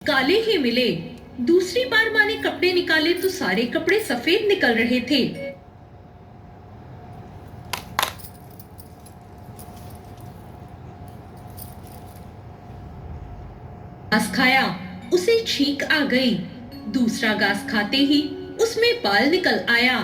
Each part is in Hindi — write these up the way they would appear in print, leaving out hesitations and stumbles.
काले ही मिले। दूसरी बार माँ ने कपड़े निकाले तो सारे कपड़े सफेद निकल रहे थे। घास खाया, उसे छींक आ गई। दूसरा घास खाते ही उसमें बाल निकल आया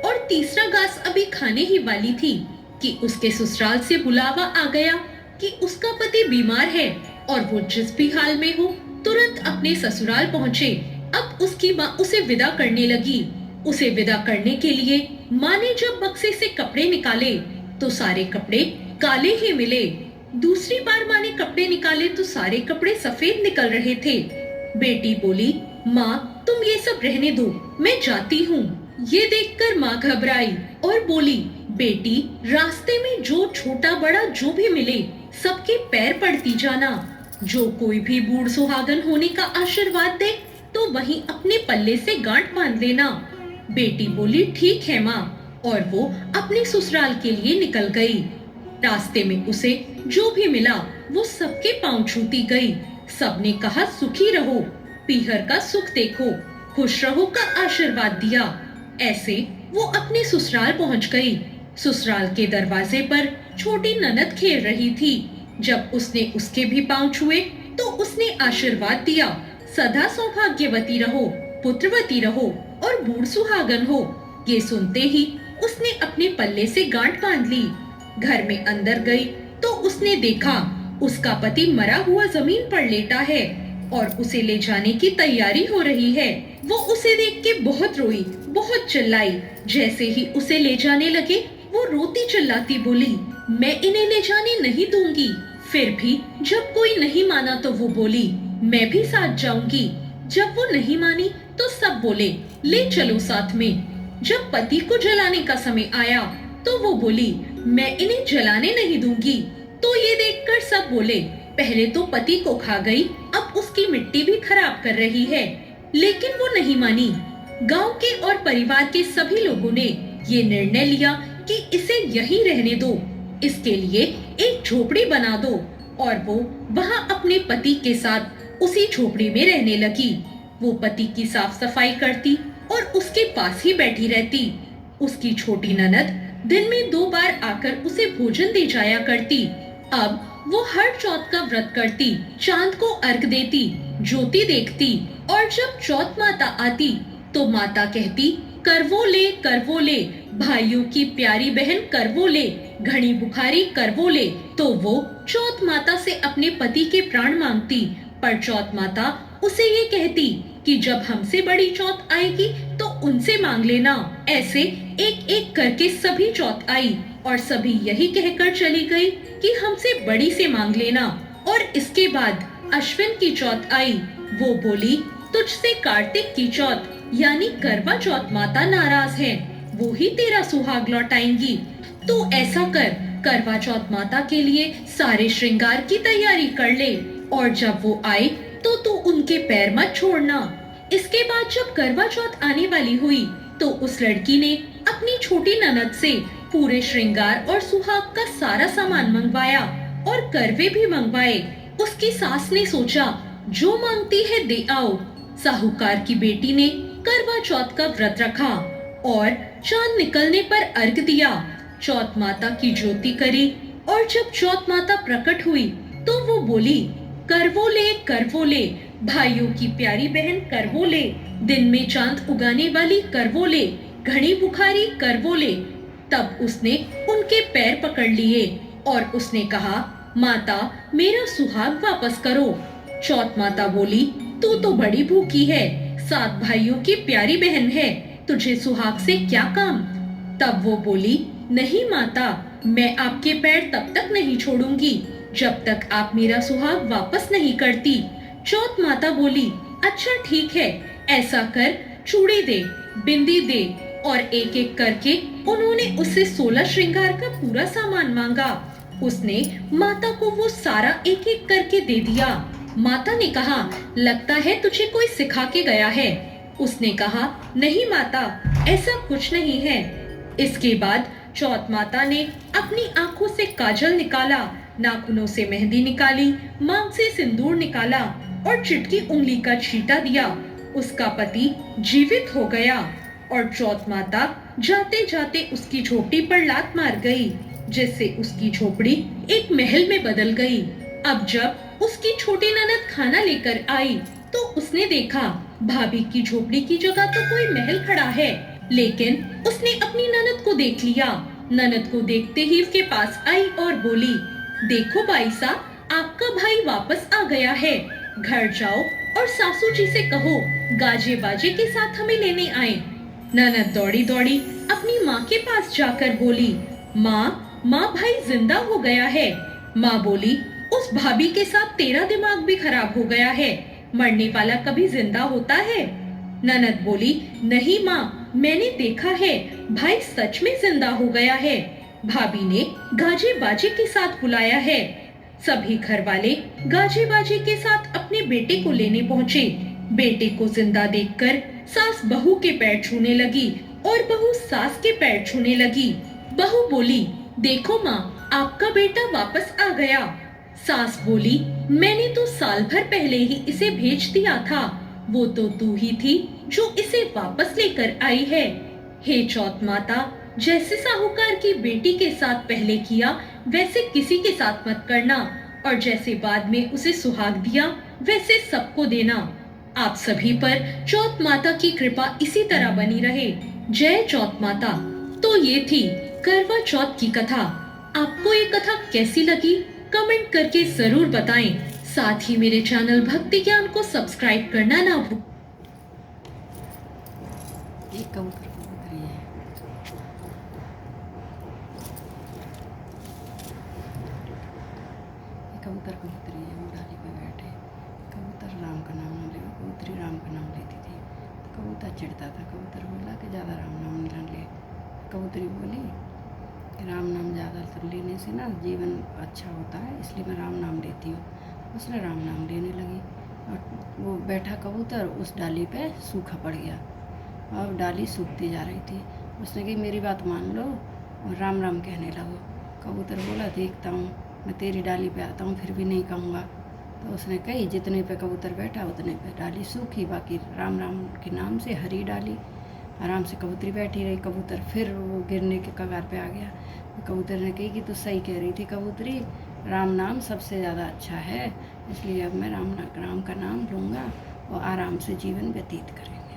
और तीसरा घास अभी खाने ही वाली थी कि उसके ससुराल से बुलावा आ गया कि उसका पति बीमार है और वो जिस भी हाल में हो तुरंत अपने ससुराल पहुँचे। अब उसकी माँ उसे विदा करने लगी। उसे विदा करने के लिए माँ ने जब बक्से से कपड़े निकाले तो सारे कपड़े काले ही मिले। दूसरी बार माँ ने कपड़े निकाले तो सारे कपड़े सफेद निकल रहे थे। बेटी बोली, माँ तुम ये सब रहने दो, मैं जाती हूँ। ये देखकर माँ घबराई और बोली, बेटी रास्ते में जो छोटा बड़ा जो भी मिले सबके पैर पड़ती जाना। जो कोई भी बूढ़ सुहागन होने का आशीर्वाद दे तो वहीं अपने पल्ले से गांठ बांध लेना। बेटी बोली, ठीक है माँ, और वो अपने ससुराल के लिए निकल गई। रास्ते में उसे जो भी मिला वो सबके पांव छूती गई। सबने कहा, सुखी रहो, पीहर का सुख देखो, खुश रहो का आशीर्वाद दिया। ऐसे वो अपने ससुराल पहुंच गई। ससुराल के दरवाजे पर छोटी ननद खेल रही थी। जब उसने उसके भी पांव छुए तो उसने आशीर्वाद दिया, सदा सौभाग्यवती रहो, पुत्रवती रहो और बूढ़ सुहागन हो। ये सुनते ही उसने अपने पल्ले से गांठ बांध ली। घर में अंदर गई तो उसने देखा उसका पति मरा हुआ जमीन पर लेटा है और उसे ले जाने की तैयारी हो रही है। वो उसे देख के बहुत रोई, बहुत चिल्लाई। जैसे ही उसे ले जाने लगे वो रोती चिल्लाती बोली, मैं इन्हें ले जाने नहीं दूंगी। फिर भी जब कोई नहीं माना तो वो बोली, मैं भी साथ जाऊंगी। जब वो नहीं मानी तो सब बोले, ले चलो साथ में। जब पति को जलाने का समय आया तो वो बोली, मैं इन्हें जलाने नहीं दूंगी। तो ये देखकर सब बोले, पहले तो पति को खा गई, अब उसकी मिट्टी भी खराब कर रही है। लेकिन वो नहीं मानी। गांव के और परिवार के सभी लोगों ने ये निर्णय लिया कि इसे यहीं रहने दो। इसके लिए एक झोपड़ी बना दो और वो वहां अपने पति के साथ उसी झोपड़ी में रहने लगी। वो पति की साफ सफाई करती और उसके पास ही बैठी रहती। उसकी छोटी ननद दिन में 2 बार आकर उसे भोजन दे जाया करती। अब वो हर चौथ का व्रत करती, चांद को अर्घ देती, ज्योति देखती और जब चौथ माता आती तो माता कहती, करवो ले, भाइयों की प्यारी बहन करवो ले, घड़ी बुखारी करवो ले। तो वो चौथ माता से अपने पति के प्राण मांगती, पर चौथ माता उसे ये कहती कि जब हमसे बड़ी चौथ आएगी तो उनसे मांग लेना। ऐसे एक एक करके सभी चौथ आई और सभी यही कहकर चली गई कि हमसे बड़ी से मांग लेना। और इसके बाद अश्विन की चौथ आई। वो बोली, तुझसे कार्तिक की चौथ यानी करवा चौथ माता नाराज है, वो ही तेरा सुहाग लौटाएंगी। तो ऐसा कर, करवा चौथ माता के लिए सारे श्रृंगार की तैयारी कर ले और जब वो आए तो तू उनके पैर मत छोड़ना। इसके बाद जब करवा चौथ आने वाली हुई तो उस लड़की ने अपनी छोटी ननद से पूरे श्रृंगार और सुहाग का सारा सामान मंगवाया और करवे भी मंगवाए। उसकी सास ने सोचा, जो मांगती है दे आओ। साहूकार की बेटी ने करवा चौथ का व्रत रखा और चांद निकलने पर अर्घ दिया, चौथ माता की ज्योति करी और जब चौथ माता प्रकट हुई तो वो बोली, करवो ले, भाइयों की प्यारी बहन करवो ले, दिन में चांद उगाने वाली करवो ले, घड़ी बुखारी करवो ले। तब उसने उनके पैर पकड़ लिए और उसने कहा, माता मेरा सुहाग वापस करो। चौथ माता बोली, तू तो बड़ी भूखी है, 7 भाइयों की प्यारी बहन है, तुझे सुहाग से क्या काम। तब वो बोली, नहीं माता, मैं आपके पैर तब तक नहीं छोड़ूंगी जब तक आप मेरा सुहाग वापस नहीं करती। चौथ माता बोली, अच्छा ठीक है, ऐसा कर, चूड़ी दे, बिंदी दे। और एक एक करके उन्होंने उससे 16 श्रृंगार का पूरा सामान मांगा। उसने माता को वो सारा एक एक करके दे दिया। माता ने कहा, लगता है तुझे कोई सिखा के गया है। उसने कहा, नहीं माता, ऐसा कुछ नहीं है। इसके बाद चौथ माता ने अपनी आंखों से काजल निकाला, नाखूनों से मेहंदी निकाली, मांग से सिंदूर निकाला और चुटकी उंगली का छींटा दिया, उसका पति जीवित हो गया और चौथ माता जाते जाते उसकी झोपड़ी पर लात मार गई, जिससे उसकी झोपड़ी एक महल में बदल गई। अब जब उसकी छोटी ननद खाना लेकर आई तो उसने देखा भाभी की झोपड़ी की जगह तो कोई महल खड़ा है, लेकिन उसने अपनी ननद को देख लिया। ननद को देखते ही उसके पास आई और बोली, देखो भाई साहब, आपका भाई वापस आ गया है। घर जाओ और सासू जी से कहो गाजे बाजे के साथ हमें लेने आए। ननद दौड़ी दौड़ी अपनी माँ के पास जाकर बोली, माँ भाई जिंदा हो गया है। माँ बोली, उस भाभी के साथ तेरा दिमाग भी खराब हो गया है, मरने वाला कभी जिंदा होता है? ननद बोली, नहीं माँ, मैंने देखा है, भाई सच में जिंदा हो गया है। भाभी ने गाजे बाजे के साथ बुलाया है। सभी घर वाले गाजे बाजे के साथ अपने बेटे को लेने पहुँचे। बेटे को जिंदा देखकर सास बहू के पैर छूने लगी और बहू सास के पैर छूने लगी। बहू बोली, देखो माँ, आपका बेटा वापस आ गया। सास बोली, मैंने तो साल भर पहले ही इसे भेज दिया था, वो तो तू ही थी जो इसे वापस लेकर आई है। हे चौथ माता, जैसे साहूकार की बेटी के साथ पहले किया वैसे किसी के साथ मत करना, और जैसे बाद में उसे सुहाग दिया वैसे सबको देना। आप सभी पर चौथ माता की कृपा इसी तरह बनी रहे। जय चौथ माता। तो ये थी करवा चौथ की कथा। आपको ये कथा कैसी लगी कमेंट करके जरूर बताएं। साथ ही मेरे चैनल भक्ति ज्ञान को सब्सक्राइब करना ना भूलें। कबूतर कबूतरी है, वो डाली पे बैठे। कबूतर राम का नाम न ले, कबूतरी राम का नाम लेती थी। तो कबूतर चिढ़ता था, कबूतर बोला कि ज़्यादा राम नाम न ले। कबूतरी बोली कि राम नाम ज़्यादा तो लेने से ना जीवन अच्छा होता है, इसलिए मैं राम नाम लेती हूँ। उसने राम नाम लेने लगी और वो बैठा कबूतर उस डाली पे सूखा पड़ गया और डाली सूखती जा रही थी। उसने कही, मेरी बात मान लो और राम राम कहने लगो। कबूतर बोला, देखता हूँ, मैं तेरी डाली पे आता हूँ, फिर भी नहीं कहूँगा। तो उसने कही, जितने पे कबूतर बैठा उतने पे डाली सूखी, बाकी राम राम के नाम से हरी डाली। आराम से कबूतरी बैठी रही। कबूतर फिर वो गिरने के कगार पे आ गया। कबूतर ने कही कि तू सही कह रही थी कबूतरी, राम नाम सबसे ज़्यादा अच्छा है, इसलिए अब मैं राम का नाम लूँगा और आराम से जीवन व्यतीत करेंगे।